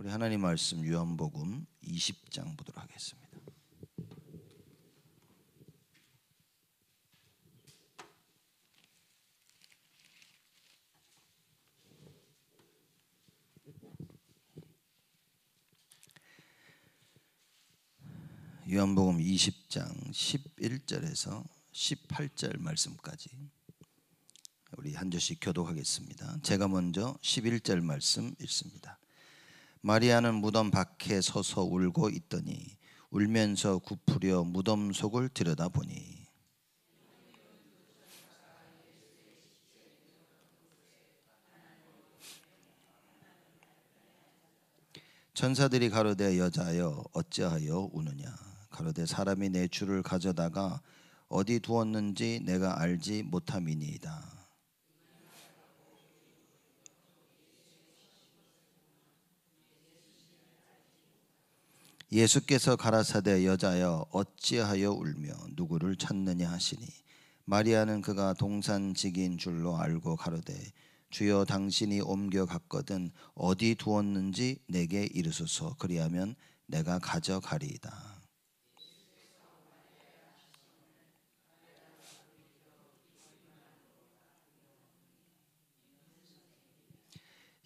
우리 하나님 말씀 요한복음 20장 보도록 하겠습니다. 요한복음 20장 11절에서 18절 말씀까지 우리 한 절씩 교독하겠습니다. 제가 먼저 11절 말씀 읽습니다. 마리아는 무덤 밖에 서서 울고 있더니 울면서 굽으려 무덤 속을 들여다보니 천사들이 가로되 여자여 어찌하여 우느냐. 가로되 사람이 내 주를 가져다가 어디 두었는지 내가 알지 못함이니이다. 예수께서 가라사대 여자여 어찌하여 울며 누구를 찾느냐 하시니 마리아는 그가 동산직인 줄로 알고 가로되 주여 당신이 옮겨 갔거든 어디 두었는지 내게 이르소서. 그리하면 내가 가져가리이다.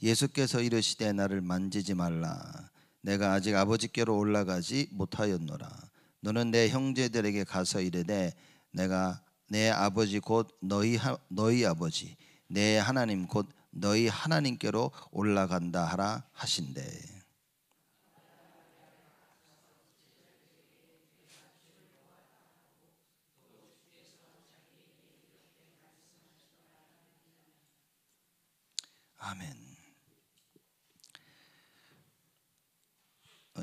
예수께서 이르시되 나를 만지지 말라. 내가 아직 아버지께로 올라가지 못하였노라. 너는 내 형제들에게 가서 이르되 내가 내 아버지 곧 너희 아버지 내 하나님 곧 너희 하나님께로 올라간다 하라 하신대. 아멘.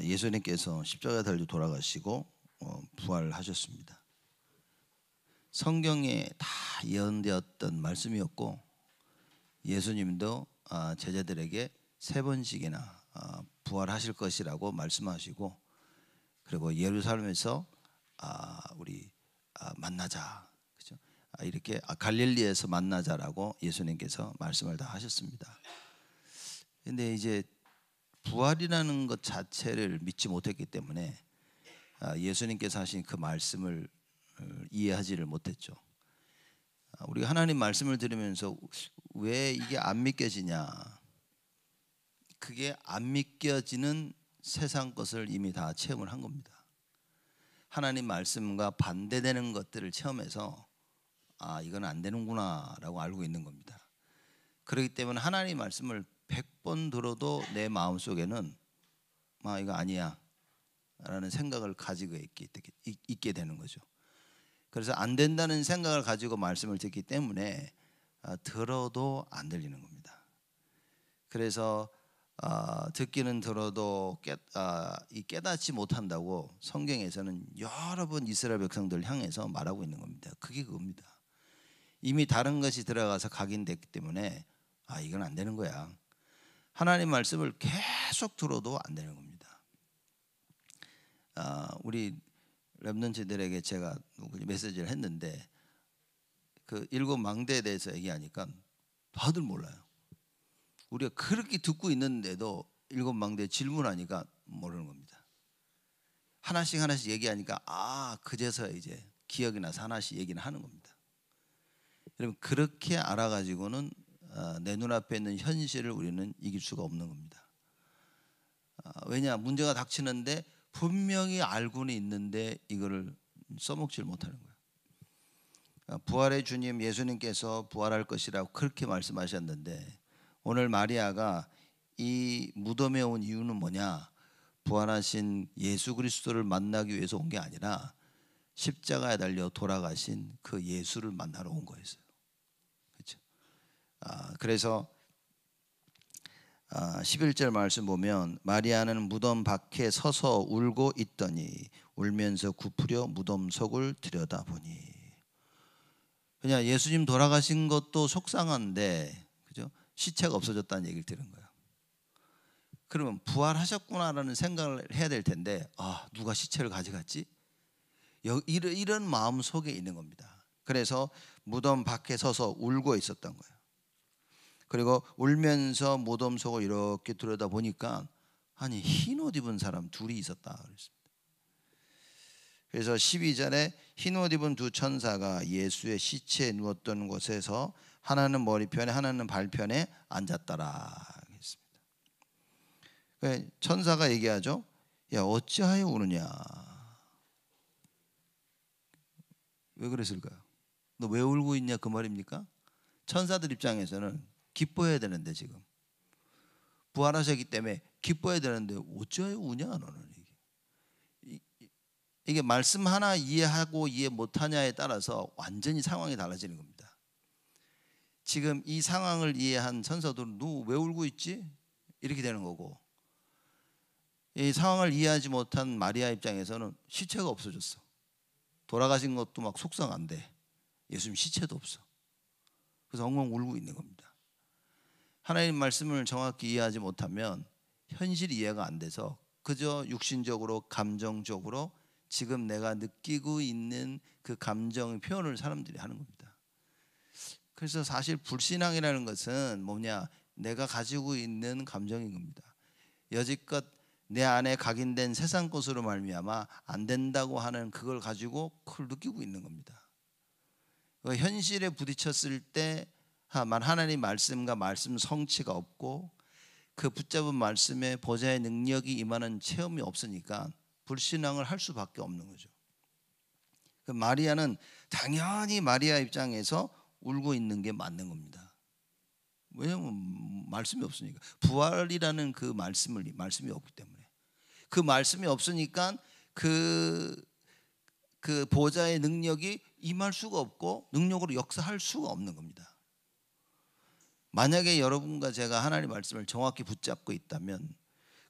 예수님께서 십자가에 달려 돌아가시고 부활하셨습니다. 성경에 다 예언되었던 말씀이었고 예수님도 제자들에게 3번씩이나 부활하실 것이라고 말씀하시고 그리고 예루살렘에서 우리 만나자, 그렇죠? 이렇게 갈릴리에서 만나자라고 예수님께서 말씀을 다 하셨습니다. 근데 이제 부활이라는 것 자체를 믿지 못했기 때문에 예수님께서 하신 그 말씀을 이해하지를 못했죠. 우리가 하나님 말씀을 들으면서 왜 이게 안 믿겨지냐? 그게 안 믿겨지는 세상 것을 이미 다 체험을 한 겁니다. 하나님 말씀과 반대되는 것들을 체험해서 이건 안 되는구나 라고 알고 있는 겁니다. 그렇기 때문에 하나님 말씀을 100번 들어도 내 마음속에는 이거 아니야 라는 생각을 가지고 있게 되는 거죠. 그래서 안 된다는 생각을 가지고 말씀을 듣기 때문에 들어도 안 들리는 겁니다. 그래서 듣기는 들어도 깨닫지 못한다고 성경에서는 여러 번 이스라엘 백성들을 향해서 말하고 있는 겁니다. 그게 그겁니다. 이미 다른 것이 들어가서 각인됐기 때문에 이건 안 되는 거야. 하나님 말씀을 계속 들어도 안 되는 겁니다. 우리 렘넌트들에게 제가 메시지를 했는데 그 7 망대에 대해서 얘기하니까 다들 몰라요. 우리가 그렇게 듣고 있는데도 7 망대 질문하니까 모르는 겁니다. 하나씩 얘기하니까 그제서야 이제 기억이 나서 하나씩 얘기는 하는 겁니다. 여러분 그렇게 알아가지고는 내 눈앞에 있는 현실을 우리는 이길 수가 없는 겁니다. 왜냐? 문제가 닥치는데 분명히 알고는 있는데 이거를 써먹질 못하는 거예요. 부활의 주님 예수님께서 부활할 것이라고 그렇게 말씀하셨는데 오늘 마리아가 이 무덤에 온 이유는 뭐냐? 부활하신 예수 그리스도를 만나기 위해서 온 게 아니라 십자가에 달려 돌아가신 그 예수를 만나러 온 거였어요. 그렇죠? 그래서 11절 말씀 보면 마리아는 무덤 밖에 서서 울고 있더니 울면서 굽으려 무덤 속을 들여다보니. 그냥 예수님 돌아가신 것도 속상한데, 그죠? 시체가 없어졌다는 얘기를 들은 거예요. 그러면 부활하셨구나라는 생각을 해야 될 텐데 누가 시체를 가져갔지? 이런 마음 속에 있는 겁니다. 그래서 무덤 밖에 서서 울고 있었던 거예요. 그리고 울면서 무덤 속을 이렇게 들여다보니까 아니 흰 옷 입은 사람 둘이 있었다 그랬습니다. 그래서 12절에 흰 옷 입은 두 천사가 예수의 시체에 누웠던 곳에서 하나는 머리편에 하나는 발편에 앉았더라 했습니다. 천사가 얘기하죠. 야 어찌하여 우느냐. 왜 그랬을까요? 너 왜 울고 있냐 그 말입니까? 천사들 입장에서는 기뻐해야 되는데 지금 부활하셨기 때문에 기뻐해야 되는데 어찌하여 우냐 너는. 이게 말씀 하나 이해하고 이해 못하냐에 따라서 완전히 상황이 달라지는 겁니다. 지금 이 상황을 이해한 천사들은 너 왜 울고 있지? 이렇게 되는 거고, 이 상황을 이해하지 못한 마리아 입장에서는 시체가 없어졌어. 돌아가신 것도 막 속상한데 예수님 시체도 없어. 그래서 엉엉 울고 있는 겁니다. 하나님 말씀을 정확히 이해하지 못하면 현실 이해가 안 돼서 그저 육신적으로 감정적으로 지금 내가 느끼고 있는 그 감정 표현을 사람들이 하는 겁니다. 그래서 사실 불신앙이라는 것은 뭐냐, 내가 가지고 있는 감정인 겁니다. 여지껏 내 안에 각인된 세상 것으로 말미암아 안 된다고 하는 그걸 가지고 그걸 느끼고 있는 겁니다. 현실에 부딪혔을 때만 하나님 말씀과 말씀 성취가 없고 그 붙잡은 말씀에 보좌의 능력이 임하는 체험이 없으니까 불신앙을 할 수밖에 없는 거죠. 그 마리아는 당연히 마리아 입장에서 울고 있는 게 맞는 겁니다. 왜냐하면 말씀이 없으니까. 부활이라는 그 말씀이 없기 때문에. 그 말씀이 없으니까 그 보좌의 능력이 임할 수가 없고 능력으로 역사할 수가 없는 겁니다. 만약에 여러분과 제가 하나님의 말씀을 정확히 붙잡고 있다면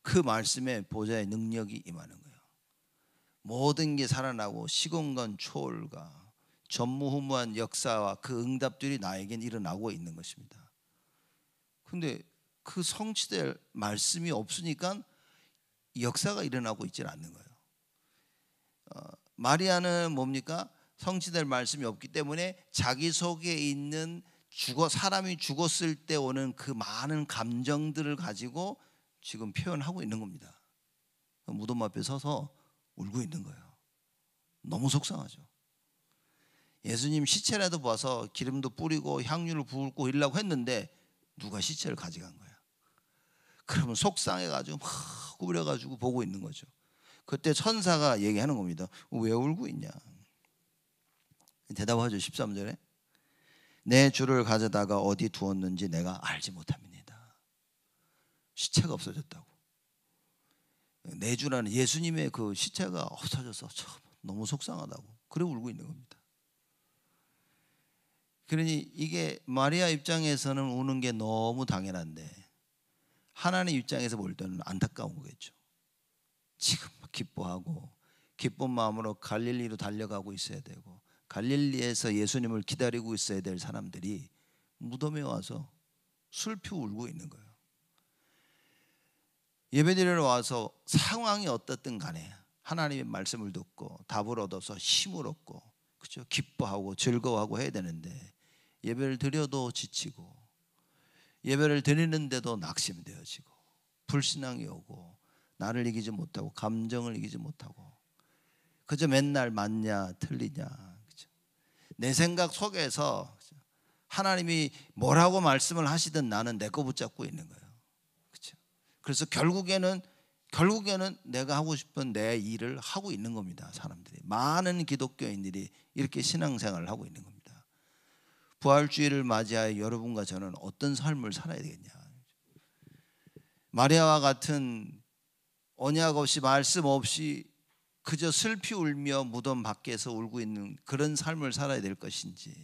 그 말씀에 보좌의 능력이 임하는 거예요. 모든 게 살아나고 시공간 초월과 전무후무한 역사와 그 응답들이 나에겐 일어나고 있는 것입니다. 근데 그 성취될 말씀이 없으니까 역사가 일어나고 있지 않는 거예요. 마리아는 뭡니까? 성취될 말씀이 없기 때문에 자기 속에 있는 사람이 죽었을 때 오는 그 많은 감정들을 가지고 지금 표현하고 있는 겁니다. 무덤 앞에 서서 울고 있는 거예요. 너무 속상하죠. 예수님 시체라도 봐서 기름도 뿌리고 향유를 붓고 이러려고 했는데 누가 시체를 가져간 거야. 그러면 속상해가지고 막 구부려가지고 보고 있는 거죠. 그때 천사가 얘기하는 겁니다. 왜 울고 있냐. 대답하죠. 13절에 내 주를 가져다가 어디 두었는지 내가 알지 못합니다. 시체가 없어졌다고. 내 주라는 예수님의 그 시체가 없어져서 참 너무 속상하다고 그래 울고 있는 겁니다. 그러니 이게 마리아 입장에서는 우는 게 너무 당연한데 하나님 입장에서 볼 때는 안타까운 거겠죠. 지금 기뻐하고 기쁜 마음으로 갈릴리로 달려가고 있어야 되고 갈릴리에서 예수님을 기다리고 있어야 될 사람들이 무덤에 와서 슬피 울고 있는 거예요. 예배드리러 와서 상황이 어떻든 간에 하나님의 말씀을 듣고 답을 얻어서 힘을 얻고 그렇죠? 기뻐하고 즐거워하고 해야 되는데 예배를 드려도 지치고 예배를 드리는데도 낙심되어지고 불신앙이 오고 나를 이기지 못하고 감정을 이기지 못하고 그저 맨날 맞냐 틀리냐 그렇죠? 내 생각 속에서 하나님이 뭐라고 말씀을 하시든 나는 내 거 붙잡고 있는 거예요. 그렇죠? 그래서 결국에는 내가 하고 싶은 내 일을 하고 있는 겁니다. 사람들이 많은 기독교인들이 이렇게 신앙생활을 하고 있는 겁니다. 부활주의를 맞이하여 여러분과 저는 어떤 삶을 살아야 되겠냐. 마리아와 같은 언약 없이 말씀 없이 그저 슬피 울며 무덤 밖에서 울고 있는 그런 삶을 살아야 될 것인지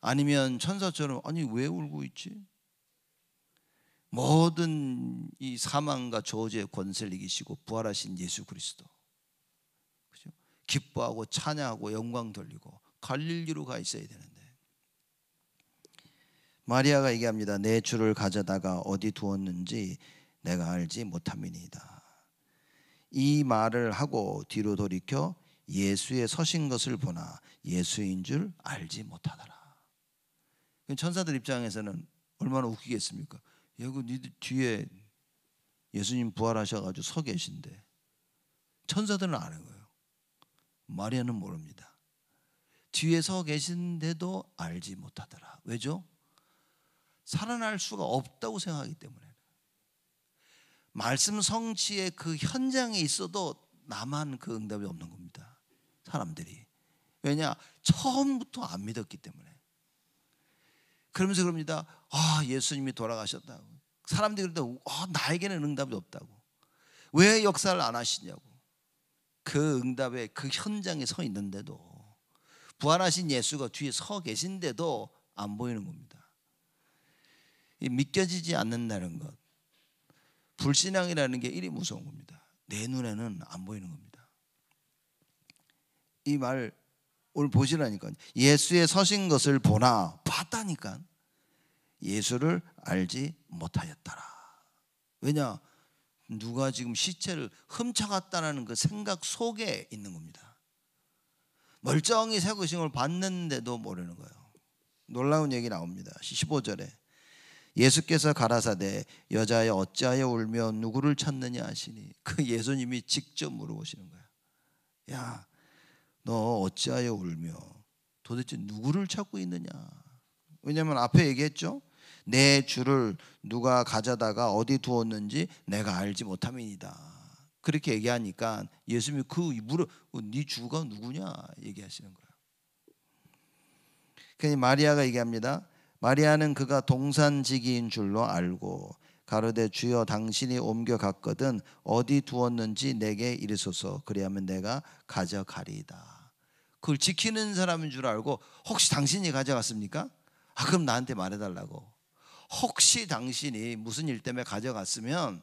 아니면 천사처럼 아니 왜 울고 있지? 모든 이 사망과 저주의 권세를 이기시고 부활하신 예수 그리스도 그죠? 기뻐하고 찬양하고 영광 돌리고 갈릴리로 가 있어야 되는데 마리아가 얘기합니다. 내 주를 가져다가 어디 두었는지 내가 알지 못함이니이다. 이 말을 하고 뒤로 돌이켜 예수의 서신 것을 보나 예수인 줄 알지 못하더라. 천사들 입장에서는 얼마나 웃기겠습니까? 야, 그 니들 뒤에 예수님 부활하셔가지고 서 계신데 천사들은 아는 거예요. 마리아는 모릅니다. 뒤에 서 계신데도 알지 못하더라. 왜죠? 살아날 수가 없다고 생각하기 때문에. 말씀 성취의 그 현장에 있어도 나만 그 응답이 없는 겁니다. 사람들이. 왜냐? 처음부터 안 믿었기 때문에. 그러면서 그럽니다. 예수님이 돌아가셨다고. 사람들이 그러다 나에게는 응답이 없다고. 왜 역사를 안 하시냐고. 그 응답의 그 현장에 서 있는데도, 부활하신 예수가 뒤에 서 계신데도 안 보이는 겁니다. 믿겨지지 않는다는 것, 불신앙이라는 게 이리 무서운 겁니다. 내 눈에는 안 보이는 겁니다. 이 말 오늘 보시라니까. 예수의 서신 것을 보나, 봤다니까. 예수를 알지 못하였더라. 왜냐? 누가 지금 시체를 훔쳐갔다는 그 생각 속에 있는 겁니다. 멀쩡히 새 것임을 봤는데도 모르는 거예요. 놀라운 얘기 나옵니다. 15절에 예수께서 가라사대 여자여 어찌하여 울며 누구를 찾느냐 하시니, 그 예수님이 직접 물어보시는 거야. 야, 너 어찌하여 울며 도대체 누구를 찾고 있느냐. 왜냐하면 앞에 얘기했죠. 내 주를 누가 가져다가 어디 두었는지 내가 알지 못함이니이다. 그렇게 얘기하니까 예수님이 네 주가 누구냐 얘기하시는 거예요. 그러니까 마리아가 얘기합니다. 마리아는 그가 동산지기인 줄로 알고 가로되 주여 당신이 옮겨갔거든 어디 두었는지 내게 이르소서, 그리하면 내가 가져가리이다. 그걸 지키는 사람인 줄 알고, 혹시 당신이 가져갔습니까? 그럼 나한테 말해달라고. 혹시 당신이 무슨 일 때문에 가져갔으면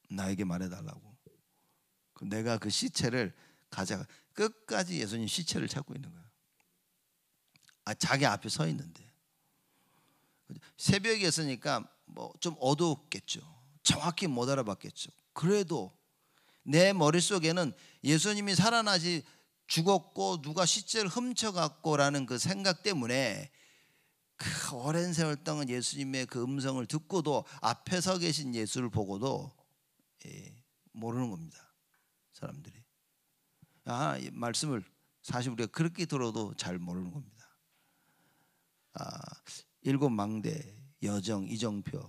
나에게 말해달라고. 내가 그 시체를 가져가. 끝까지 예수님 시체를 찾고 있는 거예요. 자기 앞에 서 있는데. 새벽이었으니까 뭐 좀 어두웠겠죠. 정확히 못 알아봤겠죠. 그래도 내 머릿속에는 예수님이 살아나시 죽었고 누가 시체를 훔쳐갔고라는 그 생각 때문에 그 오랜 세월 동안 예수님의 그 음성을 듣고도 앞에 서 계신 예수를 보고도 모르는 겁니다. 사람들이. 이 말씀을 사실 우리가 그렇게 들어도 잘 모르는 겁니다. 일곱 망대, 여정, 이정표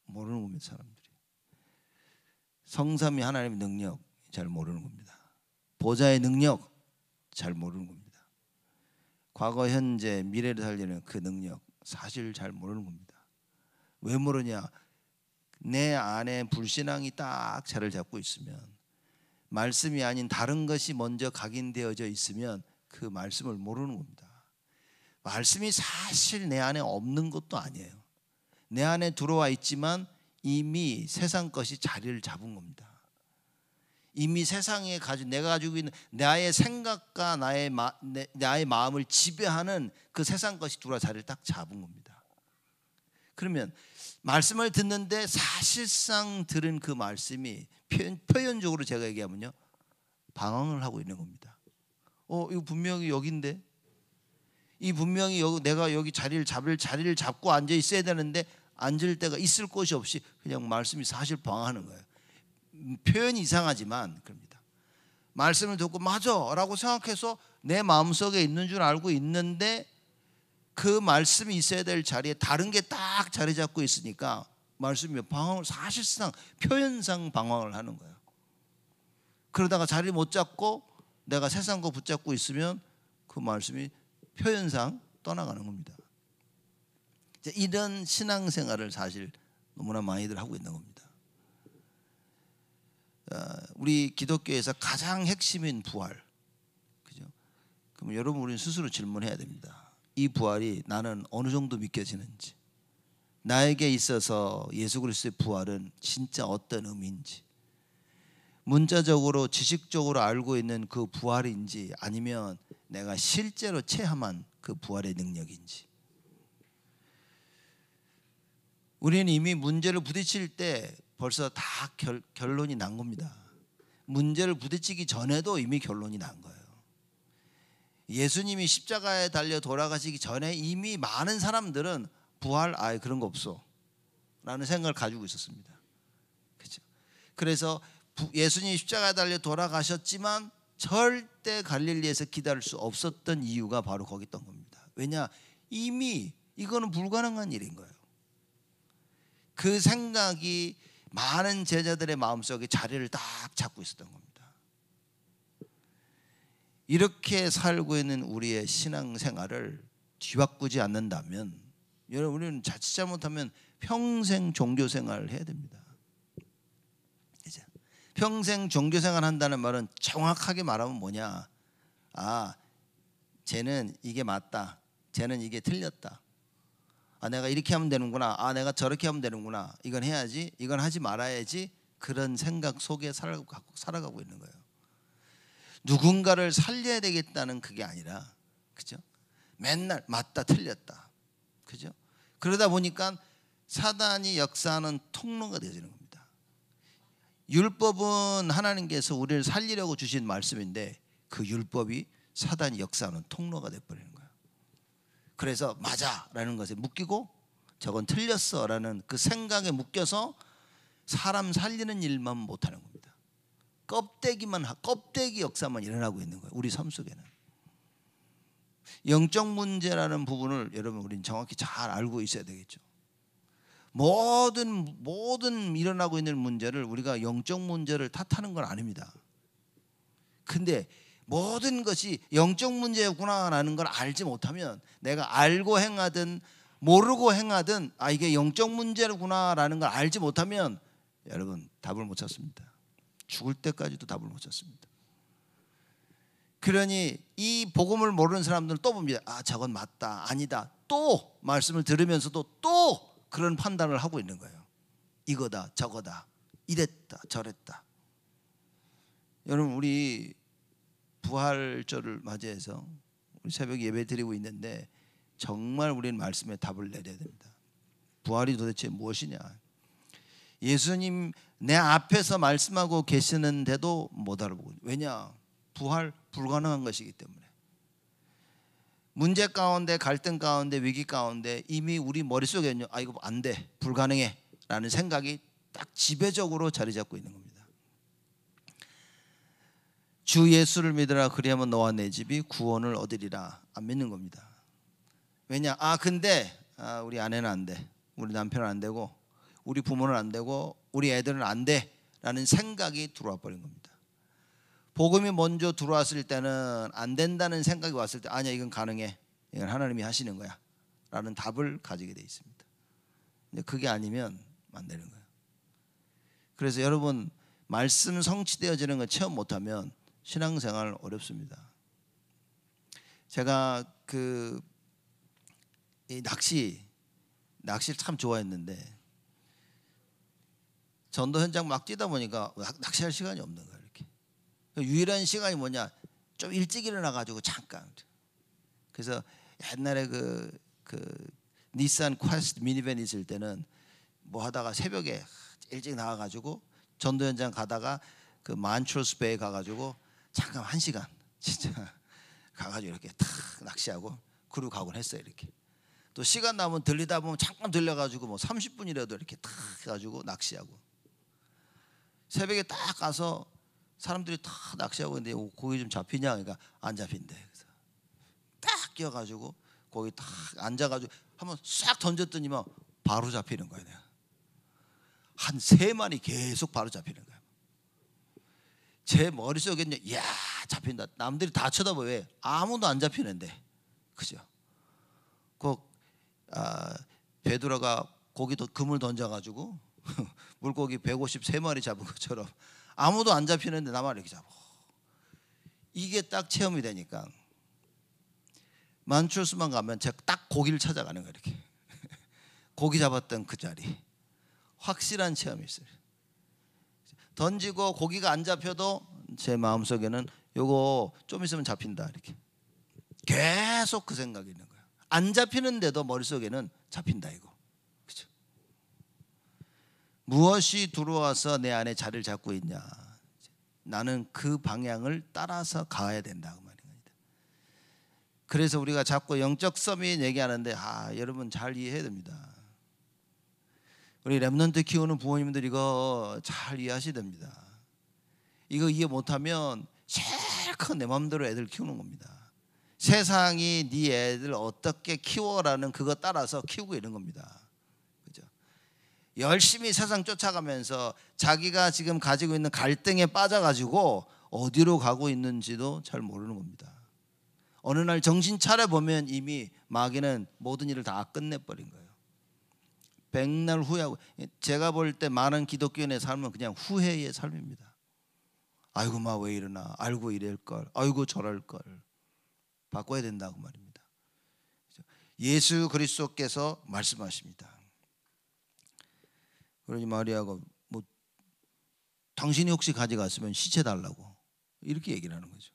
모르는 겁니다. 사람들이. 성삼위 하나님의 능력 잘 모르는 겁니다. 보좌의 능력 잘 모르는 겁니다. 과거, 현재, 미래를 살리는 그 능력 사실 잘 모르는 겁니다. 왜 모르냐? 내 안에 불신앙이 딱 자리를 잡고 있으면, 말씀이 아닌 다른 것이 먼저 각인되어져 있으면 그 말씀을 모르는 겁니다. 말씀이 사실 내 안에 없는 것도 아니에요. 내 안에 들어와 있지만 이미 세상 것이 자리를 잡은 겁니다. 이미 세상에 내가 가지고 있는 나의 생각과 나의 마음을 지배하는 그 세상 것이 들어와 자리를 딱 잡은 겁니다. 그러면 말씀을 듣는데 사실상 들은 그 말씀이 표현적으로 제가 얘기하면요, 방황을 하고 있는 겁니다. 이거 분명히 여기인데, 이 분명히 내가 여기 자리를 잡고 앉아 있어야 되는데 앉을 데가 있을 곳이 없이 그냥 말씀이 사실 방황하는 거예요. 표현이 이상하지만 그럽니다. 말씀을 듣고 맞아라고 생각해서 내 마음속에 있는 줄 알고 있는데 그 말씀이 있어야 될 자리에 다른 게 딱 자리 잡고 있으니까 말씀이 방황을, 사실상 표현상 방황을 하는 거예요. 그러다가 자리 못 잡고 내가 세상 거 붙잡고 있으면 그 말씀이 표현상 떠나가는 겁니다. 이런 신앙생활을 사실 너무나 많이들 하고 있는 겁니다. 우리 기독교에서 가장 핵심인 부활, 그죠? 그럼 여러분, 우리는 스스로 질문해야 됩니다. 이 부활이 나는 어느 정도 믿겨지는지, 나에게 있어서 예수 그리스도의 부활은 진짜 어떤 의미인지, 문자적으로 지식적으로 알고 있는 그 부활인지, 아니면 내가 실제로 체험한 그 부활의 능력인지. 우리는 이미 문제를 부딪힐 때 벌써 다 결론이 난 겁니다. 문제를 부딪히기 전에도 이미 결론이 난 거예요. 예수님이 십자가에 달려 돌아가시기 전에 이미 많은 사람들은 부활, 그런 거 없어 라는 생각을 가지고 있었습니다. 그렇죠? 그래서 예수님이 십자가에 달려 돌아가셨지만 절대 갈릴리에서 기다릴 수 없었던 이유가 바로 거기 있던 겁니다. 왜냐? 이미 이거는 불가능한 일인 거예요. 그 생각이 많은 제자들의 마음속에 자리를 딱 잡고 있었던 겁니다. 이렇게 살고 있는 우리의 신앙생활을 뒤바꾸지 않는다면 여러분, 우리는 자칫 잘못하면 평생 종교생활을 해야 됩니다. 이제 평생 종교생활 한다는 말은 정확하게 말하면 뭐냐? 쟤는 이게 맞다, 쟤는 이게 틀렸다, 내가 이렇게 하면 되는구나, 내가 저렇게 하면 되는구나, 이건 해야지, 이건 하지 말아야지, 그런 생각 속에 살아가고 있는 거예요. 누군가를 살려야 되겠다는 그게 아니라, 그죠? 맨날 맞다 틀렸다, 그죠? 그러다 보니까 사단이 역사하는 통로가 되어지는 겁니다. 율법은 하나님께서 우리를 살리려고 주신 말씀인데 그 율법이 사단이 역사하는 통로가 되어버리는 거예요. 그래서 맞아라는 것에 묶이고 저건 틀렸어라는 그 생각에 묶여서 사람 살리는 일만 못하는 겁니다. 껍데기 역사만 일어나고 있는 거예요. 우리 삶 속에는. 영적 문제라는 부분을 여러분 우리는 정확히 잘 알고 있어야 되겠죠. 모든 일어나고 있는 문제를 우리가 영적 문제를 탓하는 건 아닙니다. 근데 모든 것이 영적 문제구나라는 걸 알지 못하면, 내가 알고 행하든 모르고 행하든 이게 영적 문제구나라는 걸 알지 못하면 여러분 답을 못 찾습니다. 죽을 때까지도 답을 못 찾습니다. 그러니 이 복음을 모르는 사람들은 또 봅니다. 저건 맞다, 아니다, 또 말씀을 들으면서도 또 그런 판단을 하고 있는 거예요. 이거다 저거다, 이랬다 저랬다. 여러분, 우리 부활절을 맞이해서 우리 새벽 예배 드리고 있는데 정말 우리는 말씀에 답을 내려야 됩니다. 부활이 도대체 무엇이냐? 예수님 내 앞에서 말씀하고 계시는데도 못 알아보고, 왜냐? 부활 불가능한 것이기 때문에. 문제 가운데, 갈등 가운데, 위기 가운데 이미 우리 머릿속에는요, 이거 안 돼, 불가능해 라는 생각이 딱 지배적으로 자리 잡고 있는 겁니다. 주 예수를 믿으라, 그리하면 너와 내 집이 구원을 얻으리라. 안 믿는 겁니다. 왜냐? 근데 우리 아내는 안 돼, 우리 남편은 안 되고, 우리 부모는 안 되고, 우리 애들은 안 돼 라는 생각이 들어와 버린 겁니다. 복음이 먼저 들어왔을 때는 안 된다는 생각이 왔을 때, 아니야, 이건 가능해, 이건 하나님이 하시는 거야 라는 답을 가지게 돼 있습니다. 근데 그게 아니면 안 되는 거예요. 그래서 여러분, 말씀 성취되어지는 걸 체험 못하면 신앙생활 어렵습니다. 제가 이 낚시를 참 좋아했는데 전도 현장 막 뛰다 보니까 낚시할 시간이 없는 거예요. 이렇게 유일한 시간이 뭐냐? 좀 일찍 일어나 가지고 잠깐. 그래서 옛날에 그 닛산 퀘스트 미니밴 있을 때는 뭐 하다가 새벽에 일찍 나와 가지고 전도 현장 가다가 그 만트로스 베이 가 가지고 잠깐 1시간 진짜 가 가지고 이렇게 탁 낚시하고 그러고 가곤 했어요. 이렇게. 또 시간 나면 들리다 보면 잠깐 들려 가지고 뭐 30분이라도 이렇게 탁 해 가지고 낚시하고. 새벽에 딱 가서 사람들이 다 낚시하고 있는데 고기 좀 잡히냐? 그러니까 안 잡힌대. 그래서 딱 끼어가지고 거기 딱 앉아가지고 한번 싹 던졌더니만 바로 잡히는 거야. 내가 한 3마리 계속 바로 잡히는 거야. 제 머릿속에는 이야 잡힌다. 남들이 다 쳐다보여. 왜? 아무도 안 잡히는데, 그죠? 베드로가 거기도 금을 던져가지고 물고기 153마리 잡은 것처럼 아무도 안 잡히는데 나만 이렇게 잡아. 이게 딱 체험이 되니까 만추스만 가면 제가 딱 고기를 찾아가는 거예요. 이렇게 고기 잡았던 그 자리, 확실한 체험이 있어요. 던지고 고기가 안 잡혀도 제 마음속에는 요거 좀 있으면 잡힌다, 이렇게 계속 그 생각이 있는 거예요. 안 잡히는데도 머릿속에는 잡힌다, 이거. 그렇죠? 무엇이 들어와서 내 안에 자리를 잡고 있냐? 나는 그 방향을 따라서 가야 된다, 그 말입니다. 그래서 우리가 자꾸 영적 서밋 얘기하는데 여러분 잘 이해해야 됩니다. 우리 렘넌트 키우는 부모님들 이거 잘 이해하셔야 됩니다. 이거 이해 못하면 실컷 내 마음대로 애들 키우는 겁니다. 세상이 네 애들 어떻게 키워라는 그거 따라서 키우고 있는 겁니다. 그죠? 열심히 세상 쫓아가면서 자기가 지금 가지고 있는 갈등에 빠져가지고 어디로 가고 있는지도 잘 모르는 겁니다. 어느 날 정신 차려 보면 이미 마귀는 모든 일을 다 끝내버린 거예요. 백날 후회하고, 제가 볼 때 많은 기독교인의 삶은 그냥 후회의 삶입니다. 아이고 마 왜 이러나, 알고 이럴 걸, 아이고 저럴 걸. 바꿔야 된다고 말입니다. 예수 그리스도께서 말씀하십니다. 그러니 마리아가 뭐 당신이 혹시 가져갔으면 시체 달라고 이렇게 얘기를 하는 거죠.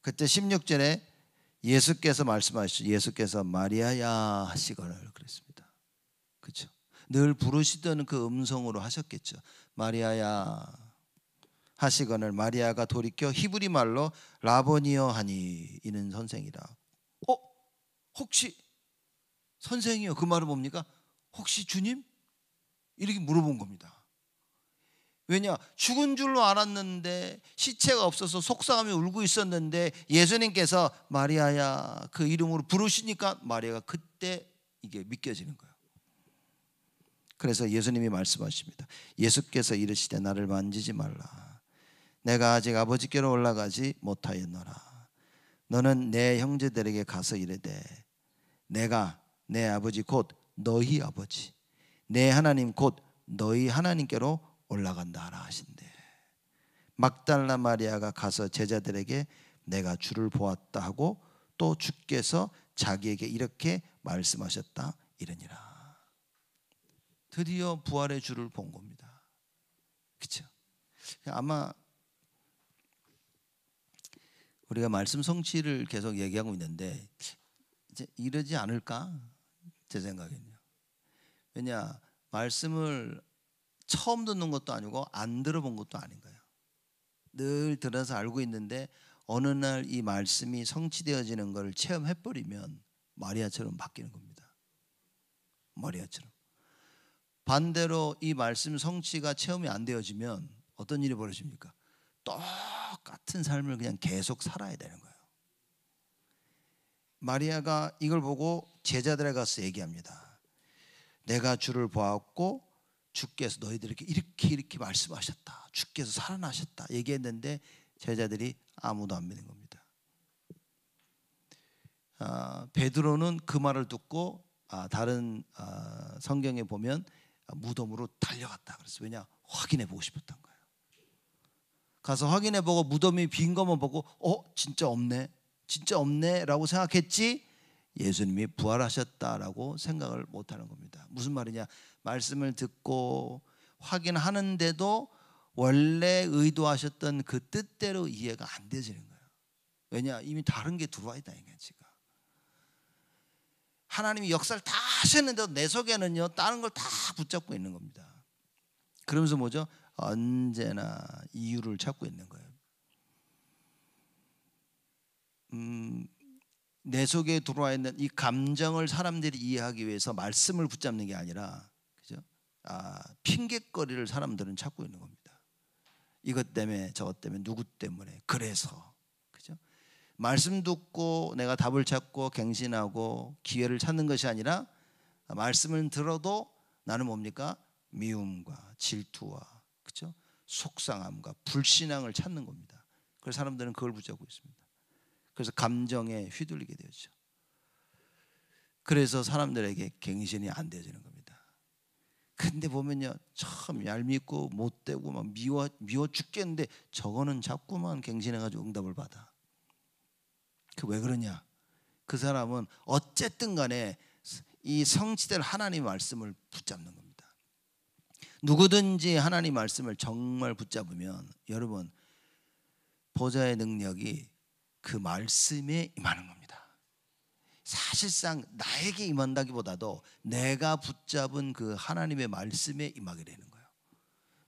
그때 16절에 예수께서 말씀하시죠. 예수께서 마리아야 하시거늘 그랬습니다. 그렇죠? 늘 부르시던 그 음성으로 하셨겠죠. 마리아야 하시거늘 마리아가 돌이켜 히브리 말로 라보니여 하니 이는 선생이라. 혹시 선생이요? 그 말은 뭡니까? 혹시 주님? 이렇게 물어본 겁니다. 왜냐? 죽은 줄로 알았는데 시체가 없어서 속상하며 울고 있었는데 예수님께서 마리아야 그 이름으로 부르시니까 마리아가 그때 이게 믿겨지는 거예요. 그래서 예수님이 말씀하십니다. 예수께서 이르시되 나를 만지지 말라. 내가 아직 아버지께로 올라가지 못하였노라. 너는 내 형제들에게 가서 이르되 내가 내 아버지 곧 너희 아버지 내 하나님 곧 너희 하나님께로 올라간다 하라 하신대. 막달라 마리아가 가서 제자들에게 내가 주를 보았다 하고 또 주께서 자기에게 이렇게 말씀하셨다 이러니라. 드디어 부활의 주를 본 겁니다. 그렇죠? 아마 우리가 말씀 성취를 계속 얘기하고 있는데 이제 이러지 않을까? 제 생각에는요. 왜냐? 말씀을 처음 듣는 것도 아니고 안 들어본 것도 아닌 거예요. 늘 들어서 알고 있는데 어느 날 이 말씀이 성취되어지는 걸 체험해버리면 마리아처럼 바뀌는 겁니다. 마리아처럼. 반대로 이 말씀 성취가 체험이 안 되어지면 어떤 일이 벌어집니까? 똑같은 삶을 그냥 계속 살아야 되는 거예요. 마리아가 이걸 보고 제자들에 가서 얘기합니다. 내가 주를 보았고 주께서 너희들에게 이렇게 말씀하셨다. 주께서 살아나셨다 얘기했는데 제자들이 아무도 안 믿는 겁니다. 베드로는 그 말을 듣고 다른 성경에 보면 무덤으로 달려갔다 그랬어요. 왜냐? 확인해 보고 싶었던 거예요. 가서 확인해 보고 무덤이 빈 것만 보고 진짜 없네 라고 생각했지 예수님이 부활하셨다라고 생각을 못하는 겁니다. 무슨 말이냐? 말씀을 듣고 확인하는데도 원래 의도하셨던 그 뜻대로 이해가 안 되지는 거예요. 왜냐? 이미 다른 게 들어와 있다 이게 지금. 하나님이 역사를 다 하셨는데도 내 속에는요 다른 걸 다 붙잡고 있는 겁니다. 그러면서 뭐죠? 언제나 이유를 찾고 있는 거예요. 내 속에 들어와 있는 이 감정을 사람들이 이해하기 위해서 말씀을 붙잡는 게 아니라, 그죠? 핑계거리를 사람들은 찾고 있는 겁니다. 이것 때문에 저것 때문에 누구 때문에 그래서, 그죠? 말씀 듣고 내가 답을 찾고 갱신하고 기회를 찾는 것이 아니라 말씀을 들어도 나는 뭡니까? 미움과 질투와, 그죠? 속상함과 불신앙을 찾는 겁니다. 그래서 사람들은 그걸 붙잡고 있습니다. 그래서 감정에 휘둘리게 되죠. 그래서 사람들에게 갱신이 안 되어지는 겁니다. 근데 보면요 참 얄밉고 못되고 막 미워 죽겠는데 저거는 자꾸만 갱신해가지고 응답을 받아. 그 왜 그러냐? 그 사람은 어쨌든 간에 이 성취될 하나님의 말씀을 붙잡는 겁니다. 누구든지 하나님 말씀을 정말 붙잡으면 여러분 보좌의 능력이 그 말씀에 임하는 겁니다. 사실상 나에게 임한다기보다도 내가 붙잡은 그 하나님의 말씀에 임하게 되는 거예요.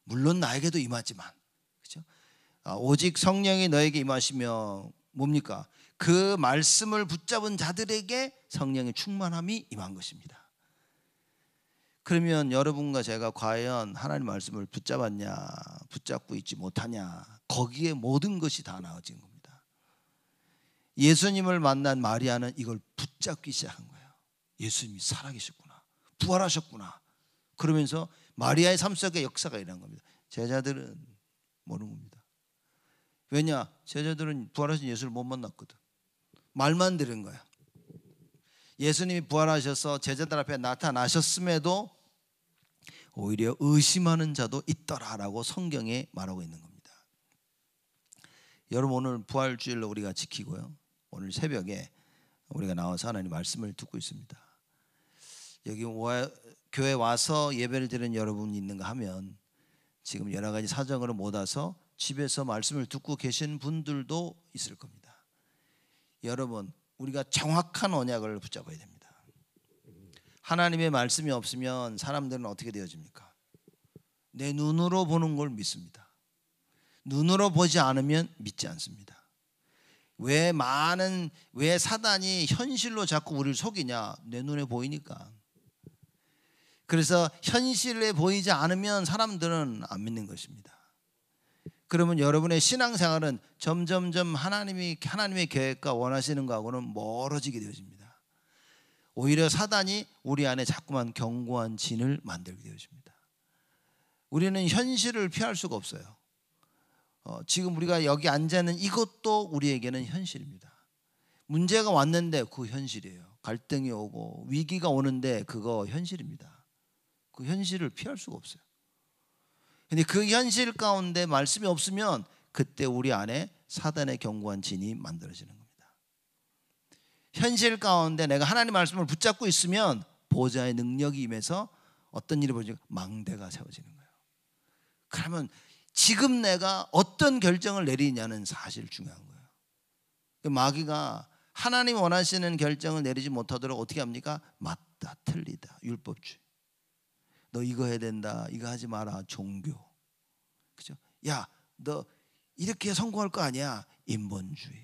물론 나에게도 임하지만, 그렇죠? 오직 성령이 너에게 임하시며 뭡니까? 그 말씀을 붙잡은 자들에게 성령의 충만함이 임한 것입니다. 그러면 여러분과 제가 과연 하나님 말씀을 붙잡았냐, 붙잡고 있지 못하냐, 거기에 모든 것이 다 나아진 겁니다. 예수님을 만난 마리아는 이걸 붙잡기 시작한 거예요. 예수님이 살아계셨구나, 부활하셨구나. 그러면서 마리아의 삶 속에 역사가 일어난 겁니다. 제자들은 모르는 겁니다. 왜냐? 제자들은 부활하신 예수를 못 만났거든. 말만 들은 거야. 예수님이 부활하셔서 제자들 앞에 나타나셨음에도 오히려 의심하는 자도 있더라라고 성경에 말하고 있는 겁니다. 여러분, 오늘 부활주일로 우리가 지키고요, 오늘 새벽에 우리가 나와서 하나님 말씀을 듣고 있습니다. 여기 교회 와서 예배를 드리는 여러분이 있는가 하면 지금 여러 가지 사정으로 못 와서 집에서 말씀을 듣고 계신 분들도 있을 겁니다. 여러분, 우리가 정확한 언약을 붙잡아야 됩니다. 하나님의 말씀이 없으면 사람들은 어떻게 되어집니까? 내 눈으로 보는 걸 믿습니다. 눈으로 보지 않으면 믿지 않습니다. 왜 사단이 현실로 자꾸 우리를 속이냐? 내 눈에 보이니까. 그래서 현실에 보이지 않으면 사람들은 안 믿는 것입니다. 그러면 여러분의 신앙생활은 점점점 하나님의 계획과 원하시는 것하고는 멀어지게 되어집니다. 오히려 사단이 우리 안에 자꾸만 견고한 진을 만들게 되어집니다. 우리는 현실을 피할 수가 없어요. 지금 우리가 여기 앉아있는 이것도 우리에게는 현실입니다. 문제가 왔는데 그 현실이에요. 갈등이 오고 위기가 오는데 그거 현실입니다. 그 현실을 피할 수가 없어요. 근데 그 현실 가운데 말씀이 없으면 그때 우리 안에 사단의 견고한 진이 만들어지는 겁니다. 현실 가운데 내가 하나님 말씀을 붙잡고 있으면 보좌의 능력이 임해서 어떤 일이 벌어지고 망대가 세워지는 거예요. 그러면 지금 내가 어떤 결정을 내리냐는 사실 중요한 거예요. 마귀가 하나님 원하시는 결정을 내리지 못하도록 어떻게 합니까? 맞다, 틀리다, 율법주의. 너 이거 해야 된다, 이거 하지 마라, 종교. 그죠? 야, 너 이렇게 성공할 거 아니야, 인본주의.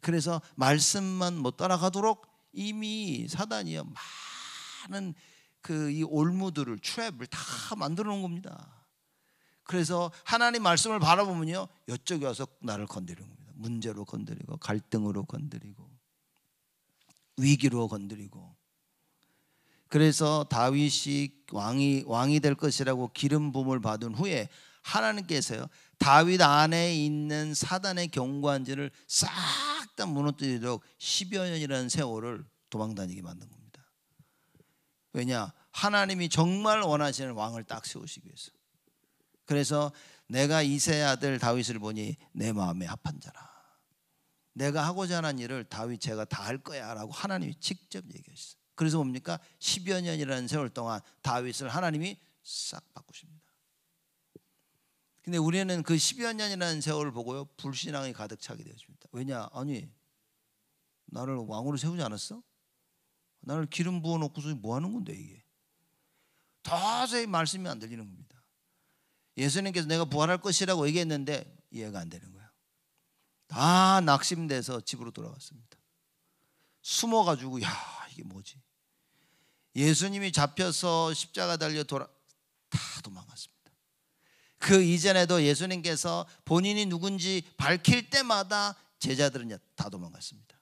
그래서 말씀만 못 따라가도록 이미 사단이요 많은 이 올무들을, 트랩을 다 만들어 놓은 겁니다. 그래서 하나님 말씀을 바라보면요, 이쪽에 와서 나를 건드리는 겁니다. 문제로 건드리고, 갈등으로 건드리고, 위기로 건드리고. 그래서 다윗이 왕이 될 것이라고 기름 부음을 받은 후에 하나님께서요, 다윗 안에 있는 사단의 견고한 진을 싹 다 무너뜨리도록 10여 년이라는 세월을 도망다니게 만든 겁니다. 왜냐? 하나님이 정말 원하시는 왕을 딱 세우시기 위해서. 그래서 내가 이새의 아들 다윗을 보니 내 마음에 합한 자라. 내가 하고자 하는 일을 다윗 제가 다 할 거야 라고 하나님이 직접 얘기하셨어요. 그래서 뭡니까? 10여 년이라는 세월 동안 다윗을 하나님이 싹 바꾸십니다. 근데 우리는 그 10여 년이라는 세월을 보고요, 불신앙이 가득 차게 되어집니다. 왜냐? 아니, 나를 왕으로 세우지 않았어? 나를 기름 부어놓고서 뭐 하는 건데 이게? 도저히 말씀이 안 들리는 겁니다. 예수님께서 내가 부활할 것이라고 얘기했는데 이해가 안 되는 거예요. 다 낙심돼서 집으로 돌아갔습니다. 숨어가지고 이게 뭐지? 예수님이 잡혀서 십자가 달려 다 도망갔습니다. 그 이전에도 예수님께서 본인이 누군지 밝힐 때마다 제자들은 다 도망갔습니다.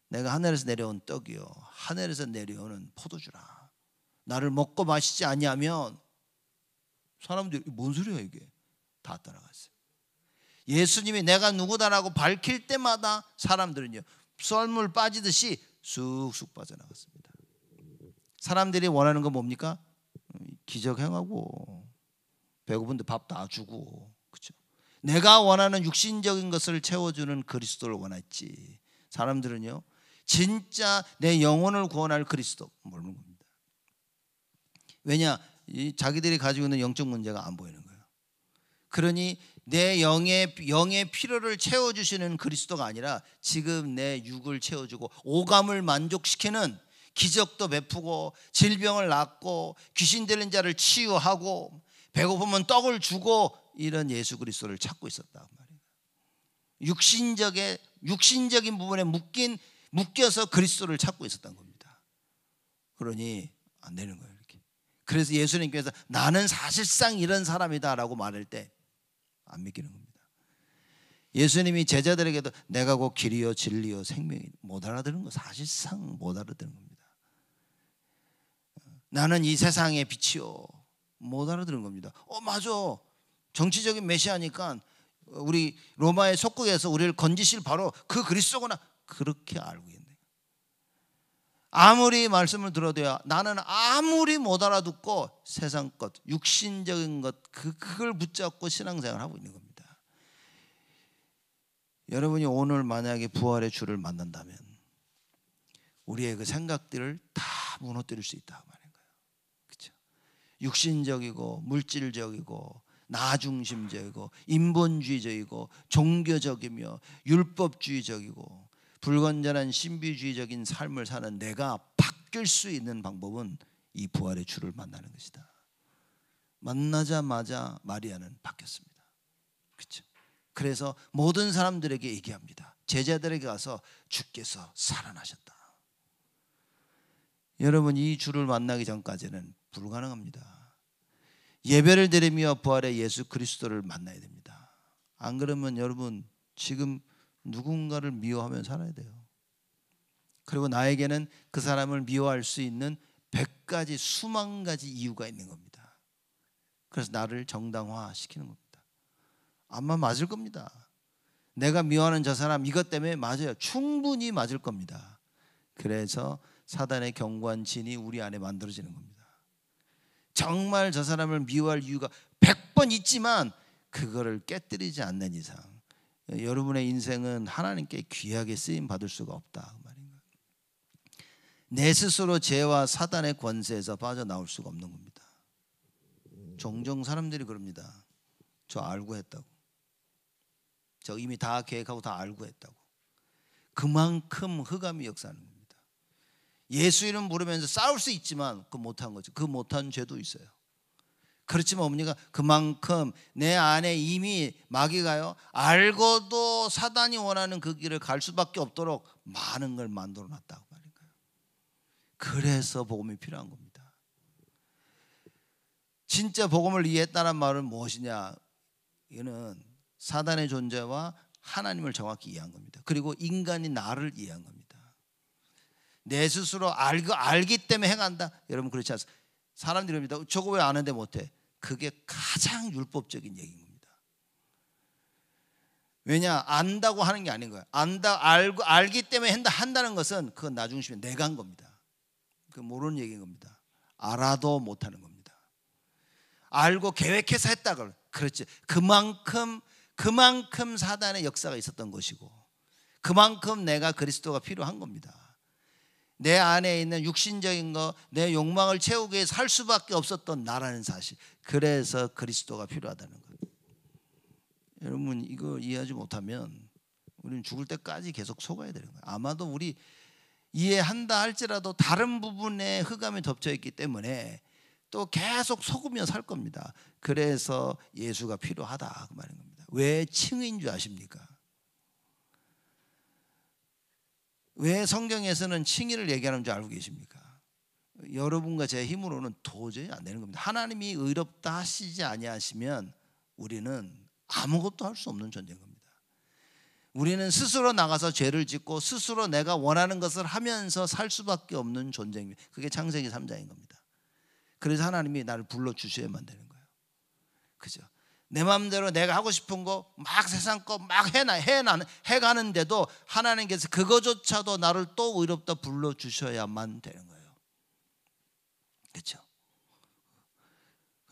내가 하늘에서 내려온 떡이요, 하늘에서 내려오는 포도주라. 나를 먹고 마시지 아니하면, 사람들이 뭔 소리야 이게? 다 따라갔어요. 예수님이 내가 누구다라고 밝힐 때마다 사람들은요, 썰물 빠지듯이 쑥쑥 빠져나갔습니다. 사람들이 원하는 건 뭡니까? 기적 행하고 배고픈데 밥 다 주고, 그렇죠? 내가 원하는 육신적인 것을 채워주는 그리스도를 원했지. 사람들은요, 진짜 내 영혼을 구원할 그리스도 모르는 겁니다. 왜냐? 자기들이 가지고 있는 영적 문제가 안 보이는 거예요. 그러니 내 영의 필요를 채워주시는 그리스도가 아니라 지금 내 육을 채워주고 오감을 만족시키는, 기적도 베푸고 질병을 낫고 귀신 들린 자를 치유하고 배고프면 떡을 주고, 이런 예수 그리스도를 찾고 있었단 말이에요. 육신적인 부분에 묶여서 그리스도를 찾고 있었던 겁니다. 그러니 안 되는 거예요. 이렇게 그래서 예수님께서 나는 사실상 이런 사람이다라고 말할 때 안 믿기는 겁니다. 예수님이 제자들에게도 내가 곧 길이요 진리요 생명이 못 알아들은 거, 사실상 못 알아들은 겁니다. 나는 이 세상의 빛이요 못 알아들은 겁니다. 맞아, 정치적인 메시아니까 우리 로마의 속국에서 우리를 건지실 바로 그 그리스도구나, 그렇게 알고 있네. 아무리 말씀을 들어도요, 나는 아무리 못 알아듣고 세상 것, 육신적인 것, 그걸 붙잡고 신앙생활을 하고 있는 겁니다. 여러분이 오늘 만약에 부활의 주를 만난다면 우리의 그 생각들을 다 무너뜨릴 수 있다 말인 거예요. 그렇죠? 육신적이고 물질적이고 나 중심적이고 인본주의적이고 종교적이며 율법주의적이고 불건전한 신비주의적인 삶을 사는 내가 바뀔 수 있는 방법은 이 부활의 주를 만나는 것이다. 만나자마자 마리아는 바뀌었습니다. 그렇죠? 그래서 모든 사람들에게 얘기합니다. 제자들에게 가서 주께서 살아나셨다. 여러분, 이 주를 만나기 전까지는 불가능합니다. 예배를 드리며 부활의 예수 그리스도를 만나야 됩니다. 안 그러면 여러분 지금 누군가를 미워하며 살아야 돼요. 그리고 나에게는 그 사람을 미워할 수 있는 100가지 수만 가지 이유가 있는 겁니다. 그래서 나를 정당화시키는 겁니다. 아마 맞을 겁니다. 내가 미워하는 저 사람 이것 때문에 맞아요. 충분히 맞을 겁니다. 그래서 사단의 견고한 진이 우리 안에 만들어지는 겁니다. 정말 저 사람을 미워할 이유가 100번 있지만 그거를 깨뜨리지 않는 이상 여러분의 인생은 하나님께 귀하게 쓰임 받을 수가 없다 그 말인가요? 내 스스로 죄와 사단의 권세에서 빠져나올 수가 없는 겁니다. 종종 사람들이 그럽니다. 저 알고 했다고. 저 이미 다 계획하고 다 알고 했다고. 그만큼 흑암이 역사하는 겁니다. 예수 이름 부르면서 싸울 수 있지만 그 못한 거죠. 그 못한 죄도 있어요. 그렇지만 뭡니까? 그만큼 내 안에 이미 마귀가요 알고도 사단이 원하는 그 길을 갈 수밖에 없도록 많은 걸 만들어 놨다고 말인가요? 그래서 복음이 필요한 겁니다. 진짜 복음을 이해했다는 말은 무엇이냐? 이거는 사단의 존재와 하나님을 정확히 이해한 겁니다. 그리고 인간이 나를 이해한 겁니다. 내 스스로 알기 때문에 행한다? 여러분 그렇지 않습니다. 사람들이 그럽니다. 저거 왜 아는데 못해? 그게 가장 율법적인 얘기인 겁니다. 왜냐? 안다고 하는 게 아닌 거예요. 알기 때문에 한다는 것은 그건 나중심에 내가 한 겁니다. 그 모르는 얘기인 겁니다. 알아도 못하는 겁니다. 알고 계획해서 했다고 그렇지. 그만큼 사단의 역사가 있었던 것이고 그만큼 내가 그리스도가 필요한 겁니다. 내 안에 있는 육신적인 거, 내 욕망을 채우기 위해 살 수밖에 없었던 나라는 사실. 그래서 그리스도가 필요하다는 거예요. 여러분 이거 이해하지 못하면 우리는 죽을 때까지 계속 속아야 되는 거예요. 아마도 우리 이해한다 할지라도 다른 부분에 흑암이 덮여 있기 때문에 또 계속 속으며 살 겁니다. 그래서 예수가 필요하다 그 말인 겁니다. 왜 칭의인 줄 아십니까? 왜 성경에서는 칭의를 얘기하는 줄 알고 계십니까? 여러분과 제 힘으로는 도저히 안 되는 겁니다. 하나님이 의롭다 하시지 아니하시면 우리는 아무것도 할 수 없는 존재인 겁니다. 우리는 스스로 나가서 죄를 짓고 스스로 내가 원하는 것을 하면서 살 수밖에 없는 존재입니다. 그게 창세기 3장인 겁니다. 그래서 하나님이 나를 불러주셔야만 되는 거예요. 그죠? 내 마음대로 내가 하고 싶은 거 막 세상 거 막 해가는데도 하나님께서 그거조차도 나를 또 의롭다 불러주셔야만 되는 거예요. 그렇죠?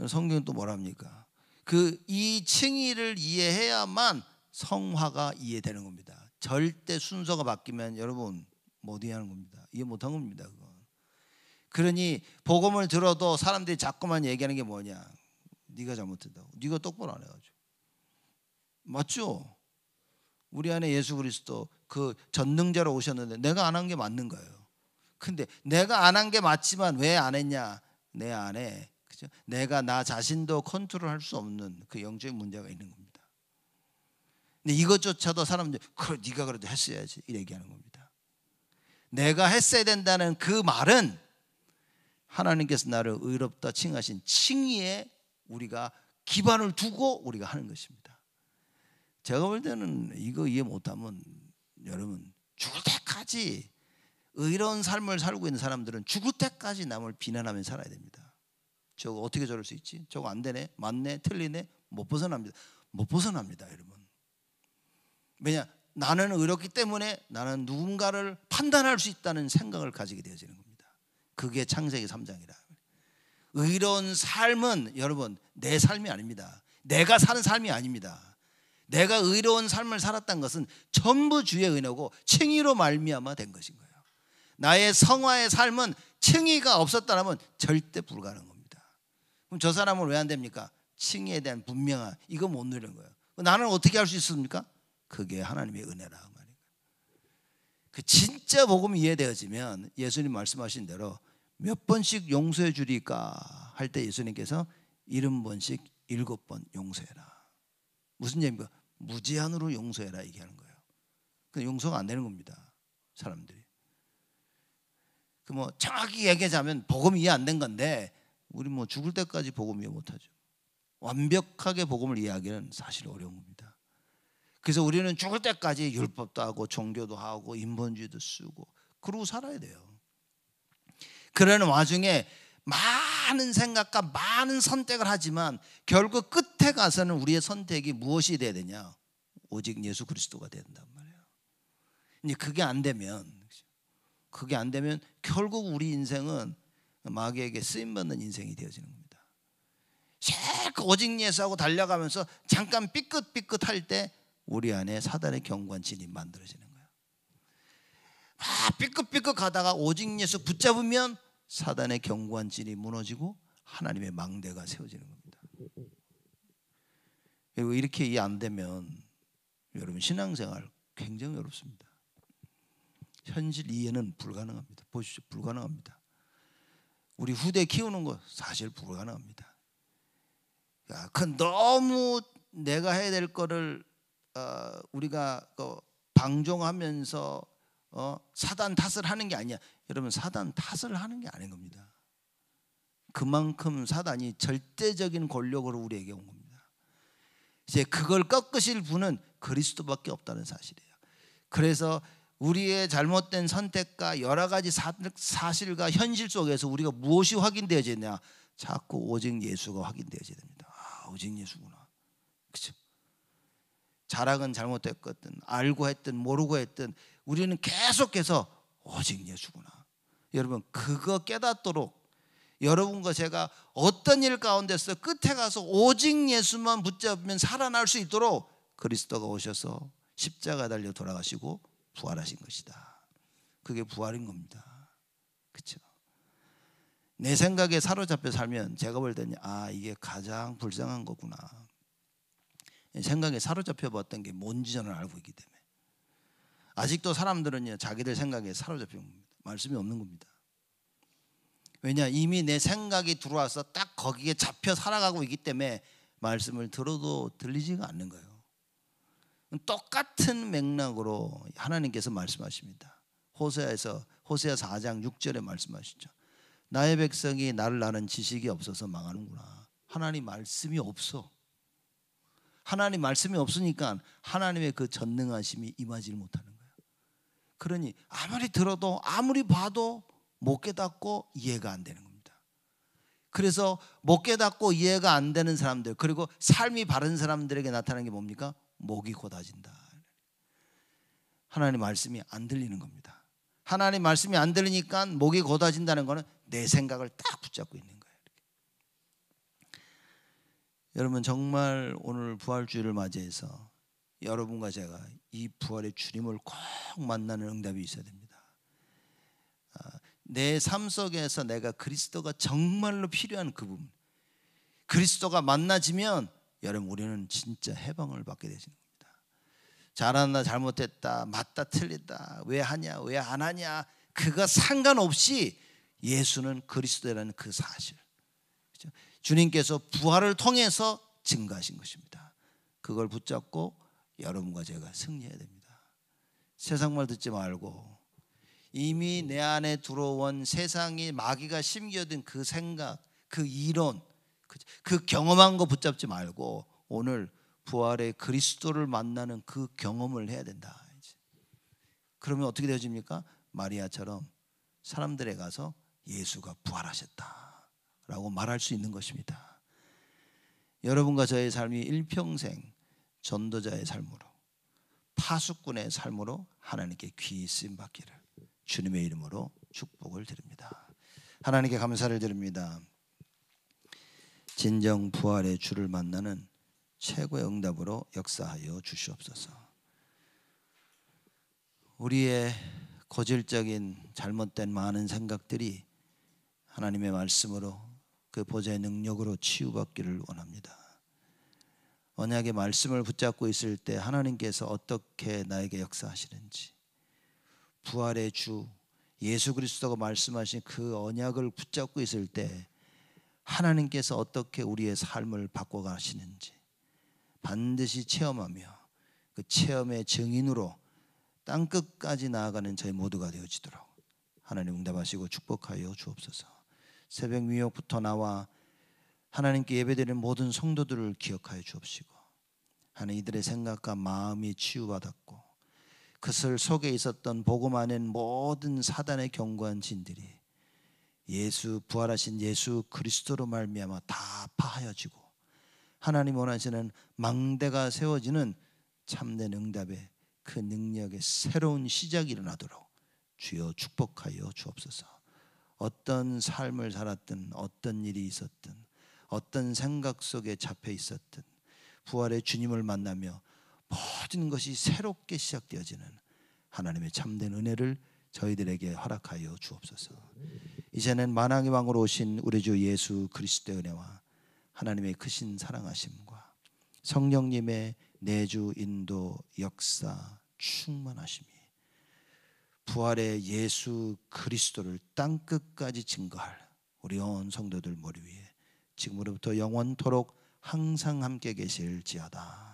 성경은 또 뭐라 합니까? 이 칭의를 이해해야만 성화가 이해되는 겁니다. 절대 순서가 바뀌면 여러분 못 이해하는 겁니다. 이해 못한 겁니다. 그건. 그러니 복음을 들어도 사람들이 자꾸만 얘기하는 게 뭐냐? 네가 잘못했다고. 네가 똑바로 안 해가지고. 맞죠? 우리 안에 예수 그리스도 그 전능자로 오셨는데 내가 안 한 게 맞는 거예요. 근데 내가 안 한 게 맞지만 왜 안 했냐? 내 안에 그죠? 내가 나 자신도 컨트롤할 수 없는 그 영적인 문제가 있는 겁니다. 근데 이것조차도 사람들이 그래 네가 그래도 했어야지 이렇게 얘기하는 겁니다. 내가 했어야 된다는 그 말은 하나님께서 나를 의롭다 칭하신 칭의에 우리가 기반을 두고 우리가 하는 것입니다. 제가 볼 때는 이거 이해 못하면 여러분 죽을 때까지 의로운 삶을 살고 있는 사람들은 죽을 때까지 남을 비난하며 살아야 됩니다. 저거 어떻게 저럴 수 있지? 저거 안 되네? 맞네? 틀리네? 못 벗어납니다. 못 벗어납니다, 여러분. 왜냐? 나는 의롭기 때문에 나는 누군가를 판단할 수 있다는 생각을 가지게 되어지는 겁니다. 그게 창세기 3장이라. 의로운 삶은 여러분 내 삶이 아닙니다. 내가 사는 삶이 아닙니다. 내가 의로운 삶을 살았다는 것은 전부 주의 은혜고 칭의로 말미암아 된 것인 거예요. 나의 성화의 삶은 칭의가 없었다면 절대 불가능한 겁니다. 그럼 저 사람은 왜 안 됩니까? 칭의에 대한 분명한 이거 못 누리는 거예요. 나는 어떻게 할 수 있습니까? 그게 하나님의 은혜라 말이에요. 그 진짜 복음이 이해되어지면 예수님 말씀하신 대로 몇 번씩 용서해 주리까 할 때 예수님께서 70번씩 7번 용서해라. 무슨 얘기입니까? 무제한으로 용서해라 얘기하는 거예요. 그 용서가 안 되는 겁니다, 사람들이. 그 뭐 정확히 얘기하자면 복음이 이해 안 된 건데 우리 뭐 죽을 때까지 복음 이해 못하죠. 완벽하게 복음을 이해하기는 사실 어려운 겁니다. 그래서 우리는 죽을 때까지 율법도 하고 종교도 하고 인본주의도 쓰고 그러고 살아야 돼요. 그러는 와중에 많은 생각과 많은 선택을 하지만 결국 끝에 가서는 우리의 선택이 무엇이 돼야 되냐? 오직 예수 그리스도가 된단 말이에요. 이제 그게 안 되면 결국 우리 인생은 마귀에게 쓰임받는 인생이 되어지는 겁니다. 자꾸 오직 예수하고 달려가면서 잠깐 삐끗삐끗할 때 우리 안에 사단의 경관진이 만들어지는 거예요. 삐끗삐끗 가다가 오직 예수 붙잡으면 사단의 경관진이 무너지고 하나님의 망대가 세워지는 겁니다. 그리고 이렇게 이해 안 되면 여러분 신앙생활 굉장히 어렵습니다. 현실 이해는 불가능합니다. 보십시오, 불가능합니다. 우리 후대 키우는 거 사실 불가능합니다. 그 너무 내가 해야 될 거를 우리가 방종하면서 사단 탓을 하는 게 아니야. 여러분 사단 탓을 하는 게 아닌 겁니다. 그만큼 사단이 절대적인 권력으로 우리에게 온 겁니다. 이제 그걸 꺾으실 분은 그리스도밖에 없다는 사실이에요. 그래서 우리의 잘못된 선택과 여러 가지 사실과 현실 속에서 우리가 무엇이 확인되어지냐? 자꾸 오직 예수가 확인되어져야 됩니다. 오직 예수구나. 그렇죠? 자락은 잘못됐거든, 알고 했든 모르고 했든 우리는 계속해서 오직 예수구나. 여러분 그거 깨닫도록 여러분과 제가 어떤 일 가운데서 끝에 가서 오직 예수만 붙잡으면 살아날 수 있도록 그리스도가 오셔서 십자가 달려 돌아가시고 부활하신 것이다. 그게 부활인 겁니다. 그렇죠? 내 생각에 사로잡혀 살면 제가 볼 때는 이게 가장 불쌍한 거구나. 생각에 사로잡혀 봤던 게 뭔지 저는 알고 있기 때문에 아직도 사람들은요 자기들 생각에 사로잡혀 겁니다. 말씀이 없는 겁니다. 왜냐? 이미 내 생각이 들어와서 딱 거기에 잡혀 살아가고 있기 때문에 말씀을 들어도 들리지가 않는 거예요. 똑같은 맥락으로 하나님께서 말씀하십니다. 호세아 4장 6절에 말씀하시죠. 나의 백성이 나를 아는 지식이 없어서 망하는구나. 하나님 말씀이 없어. 하나님 말씀이 없으니까 하나님의 그 전능하심이 임하지를 못하는 거예요. 그러니 아무리 들어도 아무리 봐도 못 깨닫고 이해가 안 되는 겁니다. 그래서 못 깨닫고 이해가 안 되는 사람들, 그리고 삶이 바른 사람들에게 나타나는 게 뭡니까? 목이 곧아진다. 하나님 말씀이 안 들리는 겁니다. 하나님 말씀이 안 들리니까 목이 곧아진다는 것은 내 생각을 딱 붙잡고 있는 거예요. 여러분 정말 오늘 부활주일을 맞이해서 여러분과 제가 이 부활의 주님을 꼭 만나는 응답이 있어야 됩니다. 내 삶 속에서 내가 그리스도가 정말로 필요한 그 부분, 그리스도가 만나지면 여러분 우리는 진짜 해방을 받게 되시는 겁니다. 잘한다 잘못했다 맞다 틀리다 왜 하냐 왜 안 하냐 그거 상관없이 예수는 그리스도라는 그 사실, 그렇죠? 주님께서 부활을 통해서 증거하신 것입니다. 그걸 붙잡고 여러분과 제가 승리해야 됩니다. 세상 말 듣지 말고 이미 내 안에 들어온 세상이 마귀가 심겨둔 그 생각, 그 이론, 그 경험한 거 붙잡지 말고 오늘 부활의 그리스도를 만나는 그 경험을 해야 된다. 그러면 어떻게 되어집니까? 마리아처럼 사람들에 가서 예수가 부활하셨다라고 말할 수 있는 것입니다. 여러분과 저의 삶이 일평생 전도자의 삶으로, 파수꾼의 삶으로 하나님께 귀히 쓰임받기를 주님의 이름으로 축복을 드립니다. 하나님께 감사를 드립니다. 진정 부활의 주를 만나는 최고의 응답으로 역사하여 주시옵소서. 우리의 고질적인 잘못된 많은 생각들이 하나님의 말씀으로 그 보좌의 능력으로 치유받기를 원합니다. 언약의 말씀을 붙잡고 있을 때 하나님께서 어떻게 나에게 역사하시는지, 부활의 주 예수 그리스도가 말씀하신 그 언약을 붙잡고 있을 때 하나님께서 어떻게 우리의 삶을 바꿔가시는지 반드시 체험하며 그 체험의 증인으로 땅끝까지 나아가는 저희 모두가 되어지도록 하나님 응답하시고 축복하여 주옵소서. 새벽 미혹부터 나와 하나님께 예배드리는 모든 성도들을 기억하여 주옵시고, 하나님 이들의 생각과 마음이 치유받았고 그들 속에 있었던 복음 안엔 모든 사단의 견고한 진들이 예수, 부활하신 예수 그리스도로 말미암아 다 파하여지고 하나님 원하시는 망대가 세워지는 참된 응답의 그 능력의 새로운 시작이 일어나도록 주여 축복하여 주옵소서. 어떤 삶을 살았든, 어떤 일이 있었든, 어떤 생각 속에 잡혀 있었든 부활의 주님을 만나며 모든 것이 새롭게 시작되어지는 하나님의 참된 은혜를 저희들에게 허락하여 주옵소서. 이제는 만왕의 왕으로 오신 우리 주 예수 그리스도의 은혜와 하나님의 크신 사랑하심과 성령님의 내주 인도 역사 충만하심이 부활의 예수 그리스도를 땅끝까지 증거할 우리 온 성도들 머리 위에 지금으로부터 영원토록 항상 함께 계실지어다.